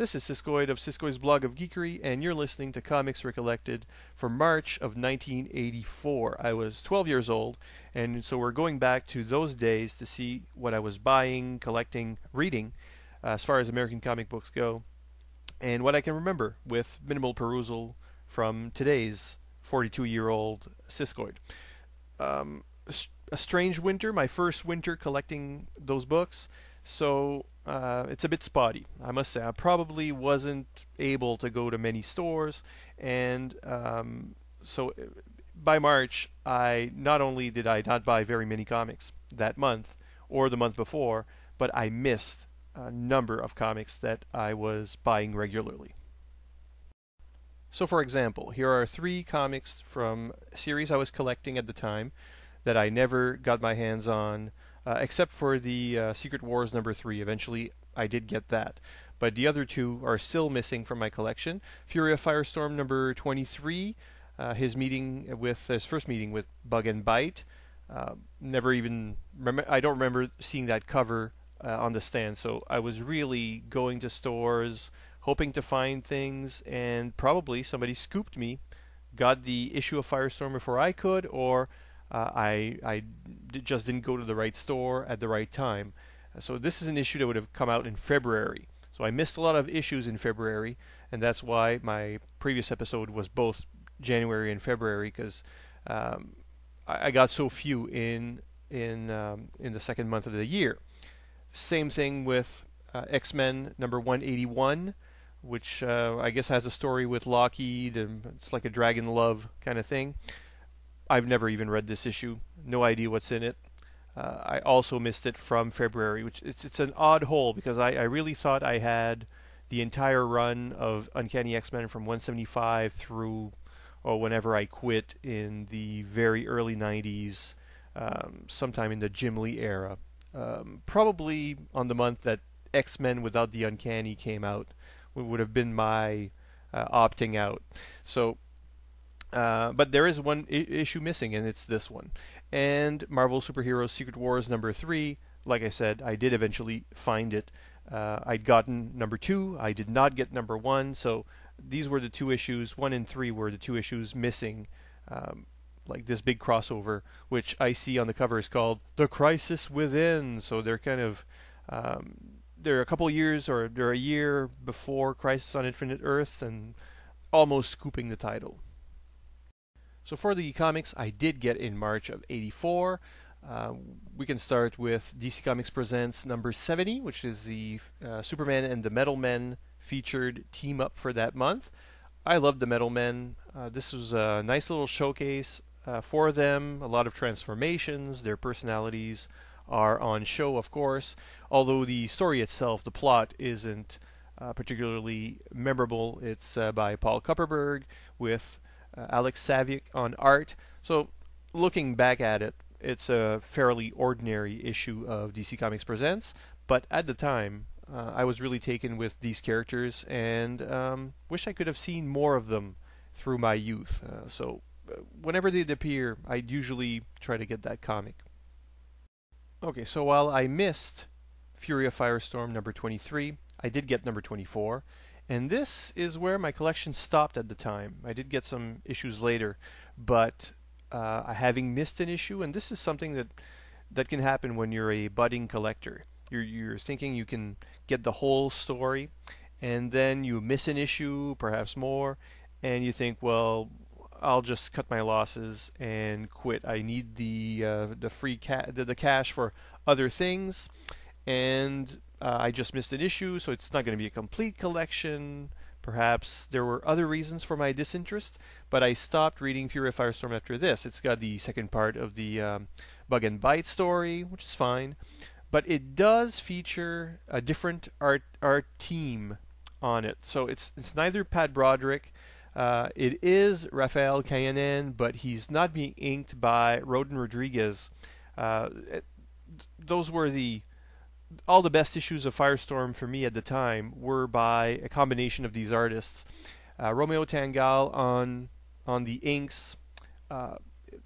This is Siskoid of Siskoid's Blog of Geekery, and you're listening to Comics Recollected for March of 1984. I was 12 years old, and so we're going back to those days to see what I was buying, collecting, reading, as far as American comic books go, and what I can remember with minimal perusal from today's 42-year-old Siskoid. A strange winter, my first winter collecting those books, so it's a bit spotty, I must say. I probably wasn't able to go to many stores, and so by March, I not only did I not buy very many comics that month or the month before, but I missed a number of comics that I was buying regularly. So for example, here are 3 comics from a series I was collecting at the time that I never got my hands on, except for the Secret Wars number 3. Eventually, I did get that. But the other 2 are still missing from my collection. Fury of Firestorm number 23, his first meeting with Bug and Bite. Never even I don't remember seeing that cover on the stand. So I was really going to stores, hoping to find things, and probably somebody scooped me, got the issue of Firestorm before I could, or I just didn't go to the right store at the right time. So this is an issue that would have come out in February. So I missed a lot of issues in February, and that's why my previous episode was both January and February, because I got so few in the second month of the year. Same thing with XMen number 181, which I guess has a story with Lockheed, and it's like a dragon love kind of thing. I've never even read this issue. No idea what's in it. I also missed it from February, which it's an odd hole, because I really thought I had the entire run of Uncanny XMen from 175 through whenever I quit in the very early 90s, sometime in the Jim Lee era. Probably on the month that X-Men Without the Uncanny came out would have been my opting out. So but there is one issue missing, and it's this one. And Marvel Superheroes Secret Wars number 3, like I said, I did eventually find it. I'd gotten number 2. I did not get number 1. So these were the 2 issues. 1 and 3 were the 2 issues missing. Like this big crossover, which I see on the cover is called The Crisis Within. So they're kind of they're a couple years, or they're a year before Crisis on Infinite Earths, and almost scooping the title. So for the comics I did get in March of '84, we can start with DC Comics Presents number 70, which is the Superman and the Metal Men featured team up for that month. I love the Metal Men. This was a nice little showcase for them. A lot of transformations. Their personalities are on show, of course, although the story itself, the plot, isn't particularly memorable. It's by Paul Kupperberg with Alex Saviuk on art. So looking back at it, it's a fairly ordinary issue of DC Comics Presents, but at the time I was really taken with these characters, and wish I could have seen more of them through my youth. So whenever they'd appear, I'd usually try to get that comic. Okay, so while I missed Fury of Firestorm number 23, I did get number 24. And this is where my collection stopped at the time. I did get some issues later, but having missed an issue, and this is something that can happen when you're a budding collector. You're thinking you can get the whole story, and then you miss an issue, perhaps more, and you think, well, I'll just cut my losses and quit. I need the free the cash for other things, and I just missed an issue, so it's not going to be a complete collection. Perhaps there were other reasons for my disinterest, but I stopped reading Fury of Firestorm after this. It's got the second part of the Bug and Bite story, which is fine, but it does feature a different art team on it. So it's neither Pat Broderick. It is Rafael Cayanan, but he's not being inked by Rodin Rodriguez. Those were all the best issues of Firestorm for me at the time were by a combination of these artists. Romeo Tangal on the inks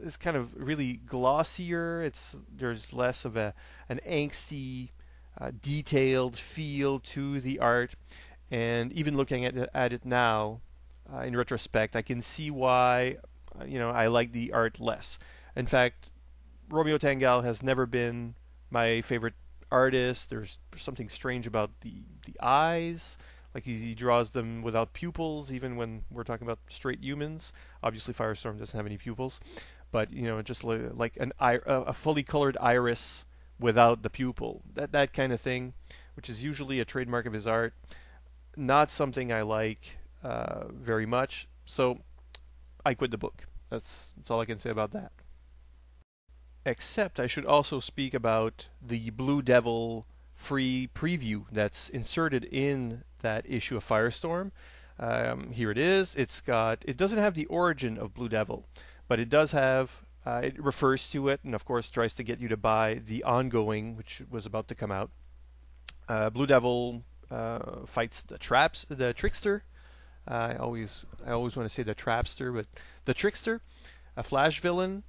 is kind of really glossier. There's less of an angsty, detailed feel to the art. And even looking at it now, in retrospect, I can see why I like the art less. In fact, Romeo Tangal has never been my favorite artist. There's something strange about the eyes. Like he draws them without pupils, even when we're talking about straight humans. Obviously, Firestorm doesn't have any pupils, but just like a fully colored iris without the pupil. That kind of thing, which is usually a trademark of his art. Not something I like very much. So I quit the book. That's all I can say about that. Except I should also speak about the Blue Devil free preview that's inserted in that issue of Firestorm. Here it is. It doesn't have the origin of Blue Devil, but it does have. It refers to it, and of course tries to get you to buy the ongoing, which was about to come out. Blue Devil fights the trickster. I always want to say the trapster, but the trickster, a Flash villain,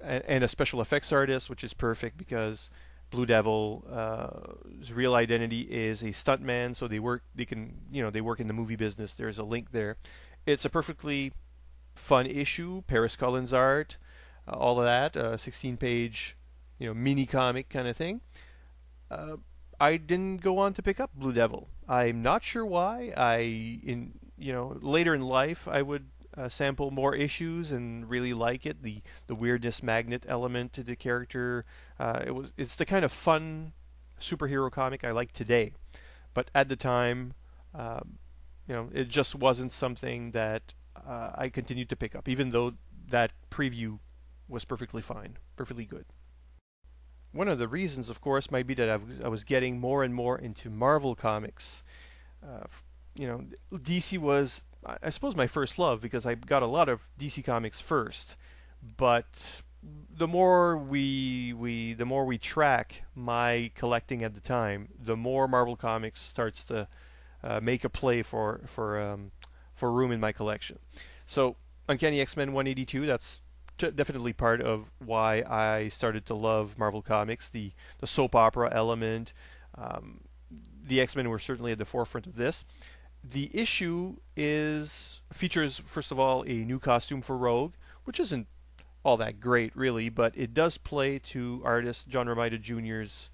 and a special effects artist, which is perfect because Blue Devil's real identity is a stuntman, so they work in the movie business. There's a link there. It's a perfectly fun issue, Paris Cullen's art, all of that, 16-page, mini comic kind of thing. I didn't go on to pick up Blue Devil. I'm not sure why. Later in life I would sample more issues and really like it. The weirdness magnet element to the character. It's the kind of fun superhero comic I like today, but at the time, it just wasn't something that I continued to pick up, even though that preview was perfectly fine, perfectly good. One of the reasons, of course, might be that I was getting more and more into Marvel comics. DC was, I suppose, my first love because I got a lot of DC comics first. But the more we track my collecting at the time, the more Marvel comics starts to make a play for room in my collection. So Uncanny XMen 182, that's definitely part of why I started to love Marvel Comics. The soap opera element, the X-Men were certainly at the forefront of this. The issue features first of all a new costume for Rogue, which isn't all that great really, but it does play to artist John Romita Jr.'s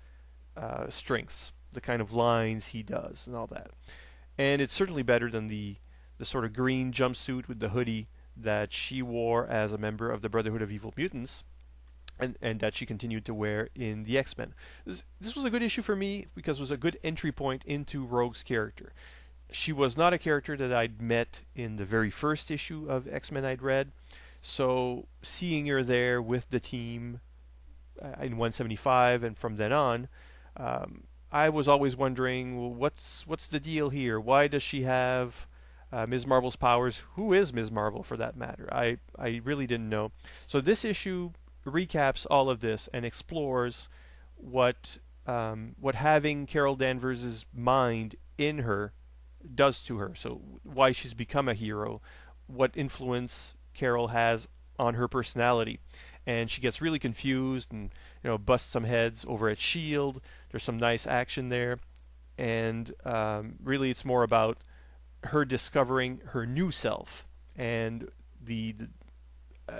strengths, the kind of lines he does and all that. And it's certainly better than the sort of green jumpsuit with the hoodie that she wore as a member of the Brotherhood of Evil Mutants, and that she continued to wear in the X-Men. This was a good issue for me because it was a good entry point into Rogue's character. She was not a character that I'd met in the very first issue of X-Men I'd read, so seeing her there with the team in 175 and from then on, I was always wondering, well, what's the deal here? Why does she have Ms. Marvel's powers? Who is Ms. Marvel, for that matter? I really didn't know. So this issue recaps all of this and explores what having Carol Danvers' mind in her does to her. So why she's become a hero, what influence Carol has on her personality. And she gets really confused and busts some heads over at S.H.I.E.L.D. There's some nice action there. And really it's more about her discovering her new self and the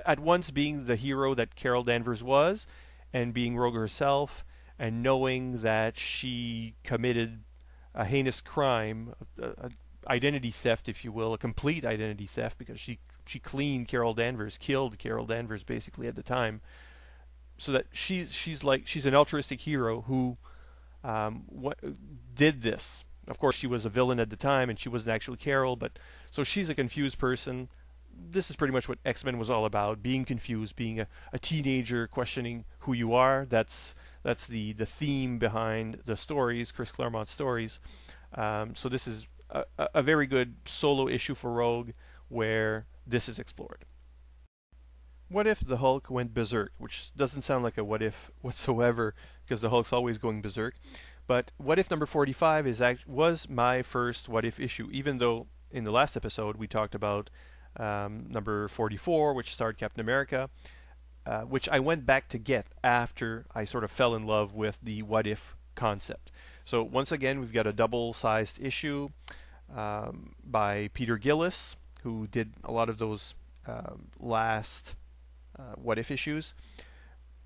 at once being the hero that Carol Danvers was and being Rogue herself and knowing that she committed a heinous crime, a identity theft, if you will, a complete identity theft, because she cleaned Carol Danvers, killed Carol Danvers basically at the time, so that she's an altruistic hero who did this. Of course, she was a villain at the time, and she wasn't actually Carol, but so she's a confused person. This is pretty much what X-Men was all about: being confused, being a teenager, questioning who you are. That's the theme behind the stories, Chris Claremont's stories. So this is a very good solo issue for Rogue, where this is explored. What if the Hulk went berserk? Which doesn't sound like a what if whatsoever, because the Hulk's always going berserk. But what if number 45 was my first what if issue, even though in the last episode we talked about number 44, which starred Captain America, which I went back to get after I sort of fell in love with the what if concept. So once again, we've got a double-sized issue. by Peter Gillis, who did a lot of those last What If issues.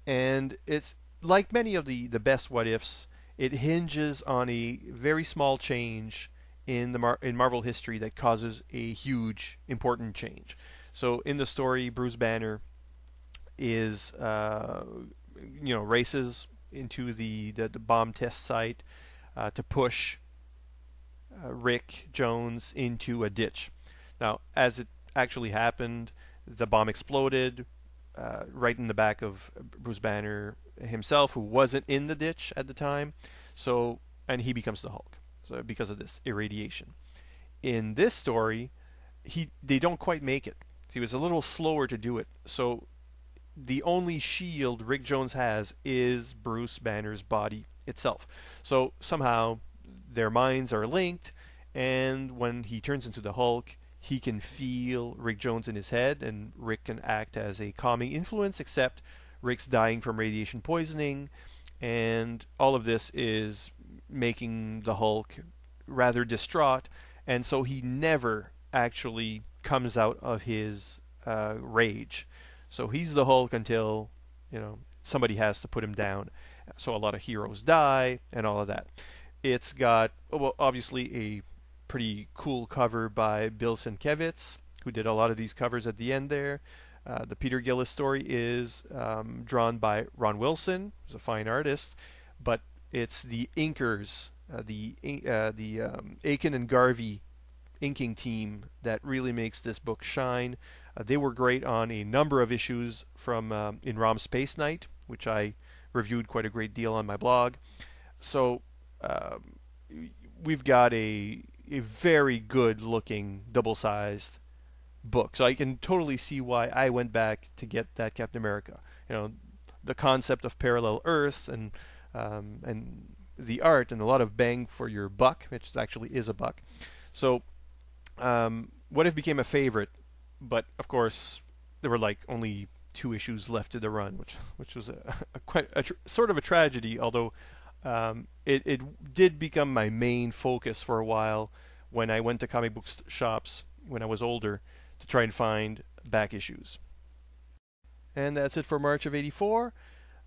And it's like many of the best What Ifs, it hinges on a very small change in in Marvel history that causes a huge, important change. So in the story, Bruce Banner is races into the bomb test site to push Rick Jones into a ditch. Now, as it actually happened, the bomb exploded right in the back of Bruce Banner himself, who wasn't in the ditch at the time. So, and he becomes the Hulk. So, because of this irradiation. In this story, they don't quite make it. He was a little slower to do it. So, the only shield Rick Jones has is Bruce Banner's body itself. So somehow their minds are linked, and when he turns into the Hulk, he can feel Rick Jones in his head, and Rick can act as a calming influence, except Rick's dying from radiation poisoning, and all of this is making the Hulk rather distraught, and so he never actually comes out of his rage. So he's the Hulk until, somebody has to put him down. So a lot of heroes die and all of that. It's got, well, obviously a pretty cool cover by Bill Sienkiewicz, who did a lot of these covers at the end there. The Peter Gillis story is drawn by Ron Wilson, who's a fine artist, but it's the inkers, the Aiken and Garvey inking team that really makes this book shine. They were great on a number of issues from in Rom Space Knight, which I reviewed quite a great deal on my blog. So we've got a very good looking double-sized book. So I can totally see why I went back to get that Captain America. The concept of parallel Earths and the art and a lot of bang for your buck, which actually is a buck. So What If became a favorite, but of course there were like only 2 issues left of the run, which was sort of a tragedy. Although it did become my main focus for a while when I went to comic book shops when I was older to try and find back issues. And that's it for March of '84.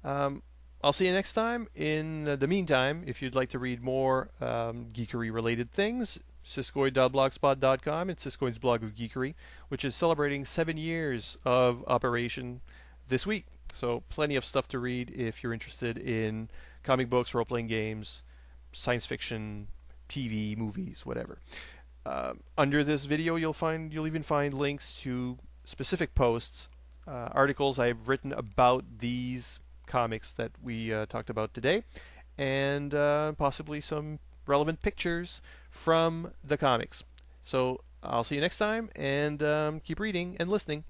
I'll see you next time. In the meantime, if you'd like to read more geekery-related things, Siskoid.blogspot.com. It's Siskoid's blog of geekery, which is celebrating 7 years of operation this week. So plenty of stuff to read if you're interested in comic books, role-playing games, science fiction, TV, movies, whatever. Under this video, you'll even find links to specific posts, articles I've written about these comics that we talked about today, and possibly some relevant pictures from the comics. So I'll see you next time, and keep reading and listening.